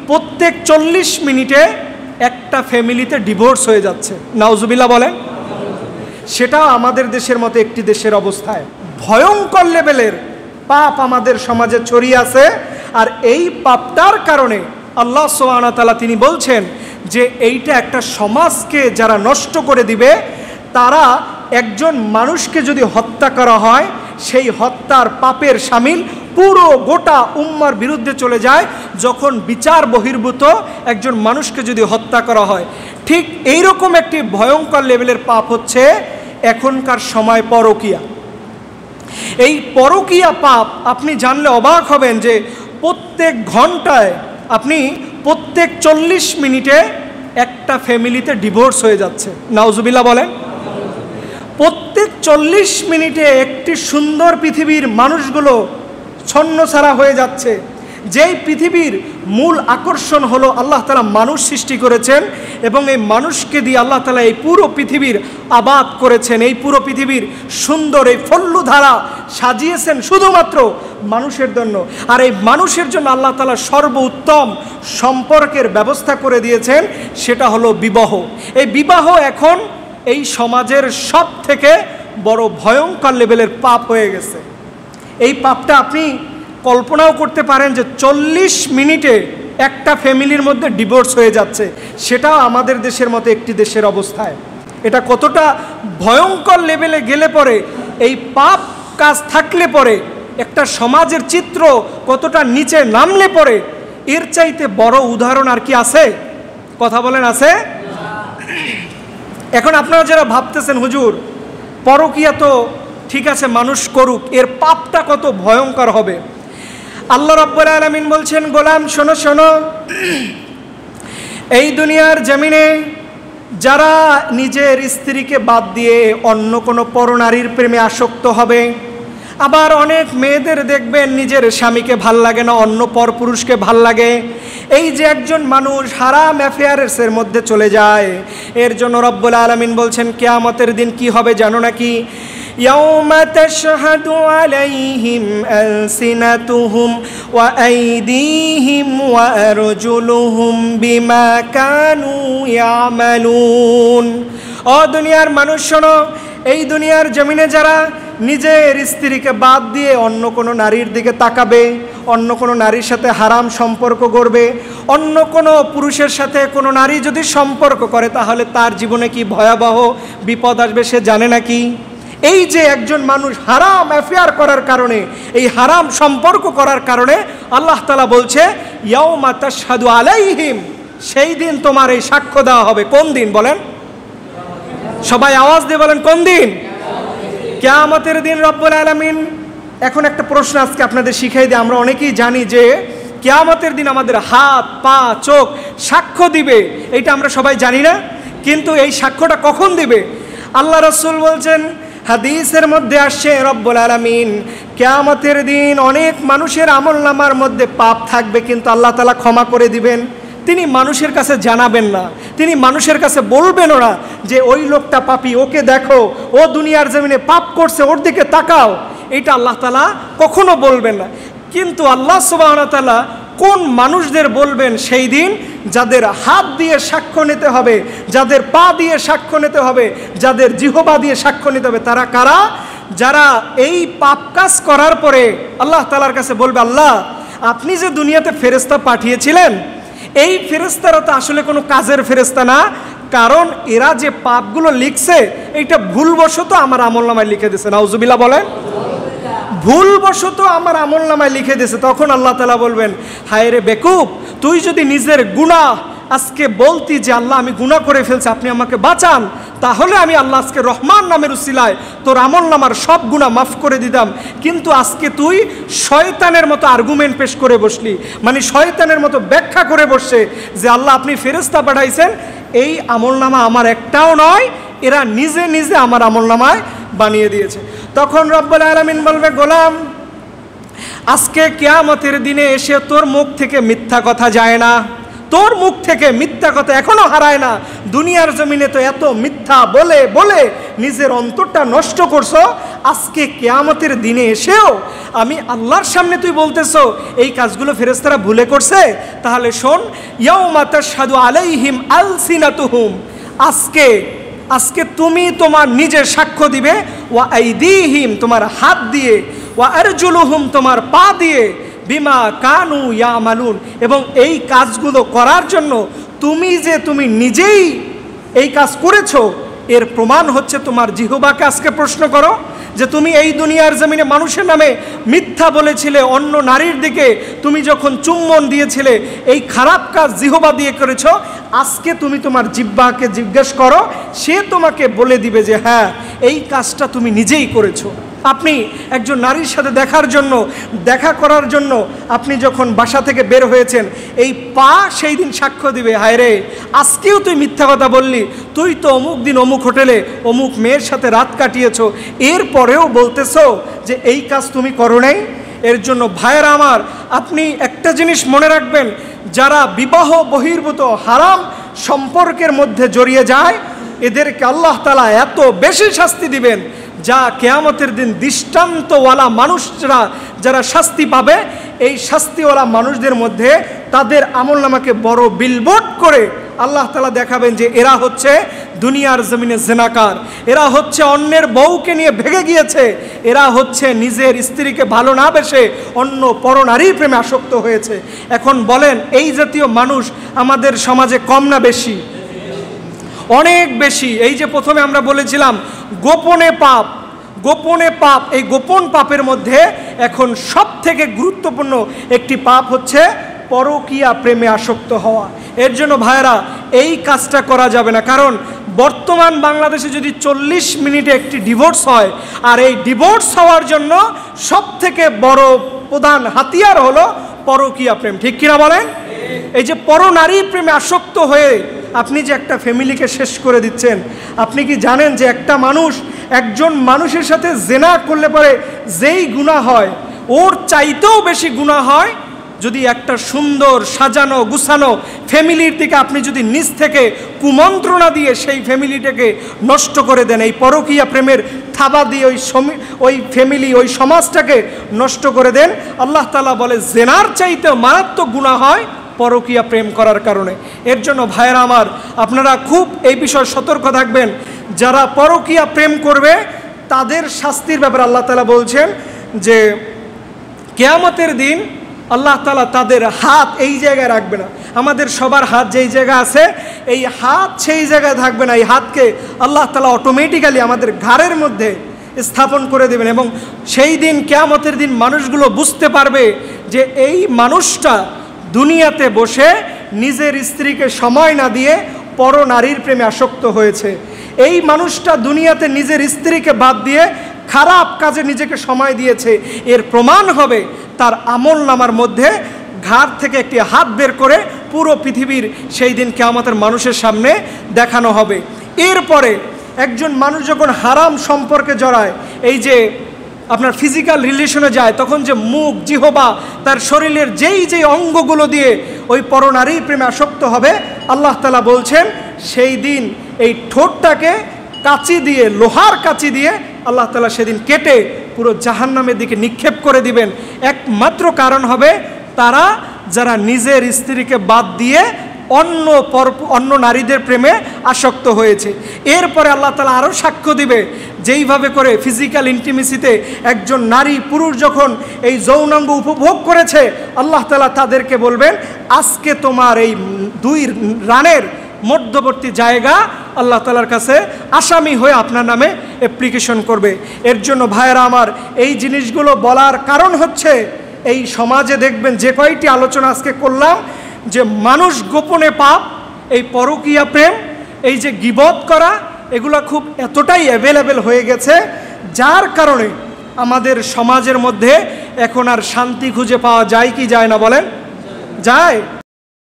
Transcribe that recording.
প্রত্যেক 40 মিনিটে একটা ফ্যামিলিতে ডিভোর্স হয়ে যাচ্ছে, নাউজুবিল্লাহ বলেন। সেটাও আমাদের দেশের মতো একটি দেশের অবস্থায়। ভয়ঙ্কর লেভেলের পাপ আমাদের সমাজে ছড়িয়ে আছে। আর এই পাপটার কারণে আল্লাহ সুবহানাহু ওয়া তাআলা তিনি বলছেন যে এইটা একটা সমাজকে যারা নষ্ট করে দিবে, তারা একজন মানুষকে যদি হত্যা করা হয় সেই হত্যার পাপের শামিল পুরো গোটা উম্মার বিরুদ্ধে চলে যায় যখন বিচার বহির্ভূত একজন মানুষকে যদি হত্যা করা হয়। ঠিক এইরকম একটি ভয়ঙ্কর লেভেলের পাপ হচ্ছে এখনকার সময় পরকীয়া। এই পরকীয়া পাপ আপনি জানলে অবাক হবেন যে প্রত্যেক ঘন্টায় আপনি প্রত্যেক 40 মিনিটে একটা ফ্যামিলিতে ডিভোর্স হয়ে যাচ্ছে, নাউজুবিল্লাহ বলেন। প্রত্যেক 40 মিনিটে একটি সুন্দর পৃথিবীর মানুষগুলো ছন্নছাড়া হয়ে যাচ্ছে। যেই পৃথিবীর মূল আকর্ষণ হলো আল্লাহ তাআলা মানুষ সৃষ্টি করেছেন এবং এই মানুষকে দিয়ে আল্লাহ তাআলা এই পুরো পৃথিবীর আবাদ করেছেন। এই পুরো পৃথিবীর সুন্দর এই ফল্লুধারা সাজিয়েছেন শুধুমাত্র মানুষের জন্য। আর এই মানুষের জন্য আল্লাহ তাআলা সর্বোত্তম সম্পর্কের ব্যবস্থা করে দিয়েছেন, সেটা হলো বিবাহ। এই বিবাহ এখন এই সমাজের সব থেকে বড় ভয়ঙ্কর লেভেলের পাপ হয়ে গেছে। এই পাপটা আপনি কল্পনাও করতে পারেন যে 40 মিনিটে একটা ফ্যামিলির মধ্যে ডিভোর্স হয়ে যাচ্ছে, সেটাও আমাদের দেশের মতো একটি দেশের অবস্থায়। এটা কতটা ভয়ঙ্কর লেভেলে গেলে পরে, এই পাপ কাজ থাকলে পরে একটা সমাজের চিত্র কতটা নিচে নামলে পরে, এর চাইতে বড় উদাহরণ আর কি আছে? কথা বলেন, আছে? এখন আপনারা যারা ভাবতেছেন হুজুর পরকীয়া তো ঠিক আছে মানুষ করুক, এর পাপটা কত ভয়ঙ্কর হবে, আল্লাহ রাব্বুল আলামিন বলছেন, গোলাম শোনো শোনো, এই দুনিয়ার জমিনে যারা নিজের স্ত্রীকে বাদ দিয়ে অন্য কোনো পরনারীর প্রেমে আসক্ত হবে, আবার অনেক মেয়েদের দেখবেন নিজের স্বামীকে ভাল লাগে না, অন্য পরপুরুষকে ভাল লাগে, এই যে একজন মানুষ হারাম অ্যাফেয়ার্সের মধ্যে চলে যায়, এর জন্য রব্বুল আলামিন বলছেন কিয়ামতের দিন কি হবে জানো নাকি? ইয়াউমা তাশহাদু আলাইহিম আলসিনাতুহুম ওয়া আইদিহিম ওয়া আরজুলুহুম বিমা কানু ইয়ামালুন। ও দুনিয়ার মানুষ শোনো, এই দুনিয়ার জমিনে যারা নিজের স্ত্রীকে বাদ দিয়ে অন্য কোনো নারীর দিকে তাকাবে, অন্য কোনো নারীর সাথে হারাম সম্পর্ক করবে, অন্য কোনো পুরুষের সাথে কোনো নারী যদি সম্পর্ক করে তাহলে তার জীবনে কি ভয়াবহ বিপদ আসবে সে জানে নাকি? এই যে একজন মানুষ হারাম অ্যাফেয়ার করার কারণে, এই হারাম সম্পর্ক করার কারণে আল্লাহ তাআলা বলছে ইয়াউমা তাশহাদু আলাইহিম, সেই দিন তোমার এই সাক্ষ্য দেওয়া হবে। কোন দিন বলেন? সবাই আওয়াজ দিয়ে বলেন, কোন দিন? কিয়ামতের দিন রব্বুল আলামিন। এখন একটা প্রশ্ন আজকে আপনাদের শিখাই দিই, আমরা অনেকেই জানি যে কিয়ামতের দিন আমাদের হাত পা চোখ সাক্ষ্য দিবে, এটা আমরা সবাই জানি না, কিন্তু এই সাক্ষ্যটা কখন দিবে? আল্লাহ রাসূল বলছেন, হাদিসের মধ্যে আসছে রব্বুল আলামিন কিয়ামতের দিন অনেক মানুষের আমলনামার মধ্যে পাপ থাকবে, কিন্তু আল্লাহ তাআলা ক্ষমা করে দিবেন। তিনি মানুষের কাছে জানাবেন না, তিনি মানুষের কাছে বলবেনও না যে ওই লোকটা পাপী, ওকে দেখো, ও দুনিয়ার জমিনে পাপ করছে, ওর দিকে তাকাও, এটা আল্লাহ তাআলা কখনো বলবেন না। কিন্তু আল্লাহ সুবহানাহু ওয়া তাআলা কোন মানুষদের বলবেন সেই দিন? যাদের হাত দিয়ে সাক্ষ্য নিতে হবে, যাদের পা দিয়ে সাক্ষ্য নিতে হবে, যাদের জিহ্বা দিয়ে সাক্ষ্য নিতে হবে। তারা কারা? যারা এই পাপ কাজ করার পরে আল্লাহ তাআলার কাছে বলবে, আল্লাহ আপনি যে দুনিয়াতে ফেরেশতা পাঠিয়েছিলেন, এই ফেরেশতারা তো আসলে কোনো কাজের ফেরেশতা না, কারণ এরা যে পাপগুলো লিখছে এইটা ভুলবশত আমার আমলনামায় লিখে দিয়েছে। নাউজুবিল্লাহ বলেন। ভুলবশত আমার আমলনামায় লিখে দিয়েছে। তখন আল্লাহ তাআলা বলবেন, হায় রে বেকুব, তুই যদি নিজের গুনাহ আজকে বলতি যে আল্লাহ আমি গুনাহ করে ফেলছি, আপনি আমাকে বাঁচান, তাহলে আমি আল্লাহ আজকে রহমান নামের উসিলায় তোর আমলনামার সব গুনাহ মাফ করে দিতাম। কিন্তু আজকে তুই শয়তানের মতো আর্গুমেন্ট পেশ করে বসলি, মানে শয়তানের মতো ব্যাখ্যা করে বসছে যে আল্লাহ আপনি ফেরেশতা পাঠাইছেন, এই আমলনামা আমার একটাও নয়, এরা নিজে নিজে আমার আমলনামায় বানিয়ে দিয়েছে। তখন রব্বুল আলামিন বলবে, গোলাম আজকে কিয়ামতের দিনে এসে তোর মুখ থেকে মিথ্যা কথা যায় না, তোর মুখ থেকে মিথ্যা কথা এখনো হারায় না। দুনিয়ার জমিনে তো এত মিথ্যা বলে বলে নিজের অন্তরটা নষ্ট করছো, আজকে কিয়ামতের দিনে এসেও আমি আল্লাহর সামনে তুই বলতেছো এই কাজগুলো ফেরেশতারা ভুলে করছে। তাহলে শোন, ইয়াউমা তাশহাদু আলাইহিম আলসিনাতুহুম, আজকে তুমি তোমার নিজের সাক্ষ্য দিবে, ওয়া আইদিহিম তোমার হাত দিয়ে, ওয়া আরজুলুহুম তোমার পা দিয়ে, বিমা কানু ইয়ামালুন এবং এই কাজগুলো করার জন্য তুমি নিজেই এই কাজ করেছো, এর প্রমাণ হচ্ছে তোমার জিহ্বাকে আজকে প্রশ্ন করো যে তুমি এই দুনিয়ার জমিনে মানুষের নামে মিথ্যা বলেছিলে, অন্য নারীর দিকে তুমি যখন চুম্বন দিয়েছিলে, এই খারাপ কাজ জিহ্বা দিয়ে করেছো। আজকে তুমি তোমার জিহ্বাকে জিজ্ঞেস করো, সে তোমাকে বলে দিবে যে হ্যাঁ এই কাজটা তুমি নিজেই করেছো। আপনি একজন নারীর সাথে দেখা করার জন্য আপনি যখন বাসা থেকে বের হয়েছেন, এই পা সেই দিন সাক্ষ্য দিবে, হায় রে আজকেও তুই মিথ্যা কথা বললি, তুই তো অমুক দিন অমুক হোটেলে অমুক মেয়ের সাথে রাত কাটিয়েছো, এরপরেও বলতেছো যে এই কাজ তুমি করো নাই। এর জন্য ভাইয়েরা আমার, আপনি একটা জিনিস মনে রাখবেন, যারা বিবাহ বহির্ভূত হারাম সম্পর্কের মধ্যে জড়িয়ে যায়, এদেরকে আল্লাহ তাআলা এত বেশি শাস্তি দিবেন যা কিয়ামতের দিন দৃষ্টান্তওয়ালা মানুষরা যারা শাস্তি পাবে, এই শাস্তিওয়ালা মানুষদের মধ্যে তাদের আমলনামাকে বড় বিলবোর্ড করে আল্লাহ তাআলা দেখাবেন যে এরা হচ্ছে দুনিয়ার জমিনে জিনাকার, এরা হচ্ছে অন্যের বউকে নিয়ে ভেগে গিয়েছে, এরা হচ্ছে নিজের স্ত্রীকে ভালো না বেসে অন্য পরনারীর প্রেমে আসক্ত হয়েছে। এখন বলেন, এই জাতীয় মানুষ আমাদের সমাজে কম না বেশি? অনেক বেশি। এই যে প্রথমে আমরা বলেছিলাম গোপনে পাপ, এই গোপন পাপের মধ্যে এখন সব থেকে গুরুত্বপূর্ণ একটি পাপ হচ্ছে পরকীয়া প্রেমে আসক্ত হওয়া। এর জন্য ভাইরা এই কাজটা করা যাবে না, কারণ বর্তমান বাংলাদেশে যদি 40 মিনিটে একটি ডিভোর্স হয়, আর এই ডিভোর্স হওয়ার জন্য সব থেকে বড় প্রধান হাতিয়ার হলো পরকীয়া প্রেম, ঠিক কিনা বলেন? এই যে পরনারী প্রেমে আসক্ত হয়ে আপনি যে একটা ফ্যামিলিকে শেষ করে দিচ্ছেন, আপনি কি জানেন যে একটা মানুষ একজন মানুষের সাথে জেনা করলে পরে যেই গুনাহ হয়, ওর চাইতেও বেশি গুনাহ হয় যদি একটা সুন্দর সাজানো গুছানো ফ্যামিলির দিকে আপনি যদি নিজ থেকে কুমন্ত্রণা দিয়ে সেই ফ্যামিলিটাকে নষ্ট করে দেন, এই পরকীয়া প্রেমের থাবা দিয়ে ওই ফ্যামিলি ওই সমাজটাকে নষ্ট করে দেন। আল্লাহ তাআলা বলে জেনার চাইতেও মারাত্মক গুনাহ হয় পরকীয়া প্রেম করার কারণে। এর জন্য ভাইয়েরা আমার, আপনারা খুব এই বিষয়ে সতর্ক থাকবেন। যারা পরকীয়া প্রেম করবে তাদের শাস্তির ব্যাপারে আল্লাহ তাআলা বলছেন যে কিয়ামতের দিন আল্লাহ তাআলা তাদের হাত এই জায়গায় রাখবে না। আমাদের সবার হাত যেই জায়গা আছে, এই হাত সেই জায়গায় থাকবে না। এই হাতকে আল্লাহ তাআলা অটোমেটিক্যালি আমাদের ঘাড়ের মধ্যে স্থাপন করে দেবেন, এবং সেই দিন কিয়ামতের দিন মানুষগুলো বুঝতে পারবে যে এই মানুষটা দুনিয়াতে বসে নিজের স্ত্রীকে সময় না দিয়ে পরনারীর প্রেমে আসক্ত হয়েছে। এই মানুষটা দুনিয়াতে নিজের স্ত্রীকে বাদ দিয়ে খারাপ কাজে নিজেকে সময় দিয়েছে। এর প্রমাণ হবে তার আমলনামার মধ্যে ঘাড় থেকে একটি হাত বের করে পুরো পৃথিবীর সেই দিন কিয়ামতের মানুষের সামনে দেখানো হবে। এরপরে একজন মানুষ যখন হারাম সম্পর্কে জড়ায়, এই যে আপনার ফিজিক্যাল রিলেশনে যায়, তখন যে মুখ জিহ্বা তার শরীরের যেই অঙ্গগুলো দিয়ে ওই পরনারী প্রেমে আসক্ত হবে, আল্লাহ তাআলা বলছেন সেই দিন এই ঠোঁটটাকে কাঁচি দিয়ে, লোহার কাঁচি দিয়ে আল্লাহ তাআলা সেদিন কেটে পুরো জাহান্নামের দিকে নিক্ষেপ করে দিবেন। একমাত্র কারণ হবে তারা যারা নিজের স্ত্রীকে বাদ দিয়ে অন্য নারীদের প্রেমে আসক্ত হয়েছে। এরপরে আল্লাহ তাআলা আরও সাক্ষ্য দিবে, যেইভাবে করে ফিজিক্যাল ইন্টিমেসিতে একজন নারী পুরুষ যখন এই যৌনাঙ্গ উপভোগ করেছে, আল্লাহ তাআলা তাদেরকে বলবেন আজকে তোমার এই দুই রানের মধ্যবর্তী জায়গা আল্লাহ তাআলার কাছে আসামি হয়ে আপনার নামে অ্যাপ্লিকেশন করবে। এর জন্য ভাইয়েরা আমার, এই জিনিসগুলো বলার কারণ হচ্ছে এই সমাজে দেখবেন যে কয়টি আলোচনা আজকে করলাম, যে মানুষ গোপনে পাপ, এই পরকীয়া প্রেম, এই যে গীবত করা, এগুলো খুব এতটাই অ্যাভেলেবেল হয়ে গেছে, যার কারণে আমাদের সমাজের মধ্যে এখন আর শান্তি খুঁজে পাওয়া যায় কি যায় না বলেন? যায়।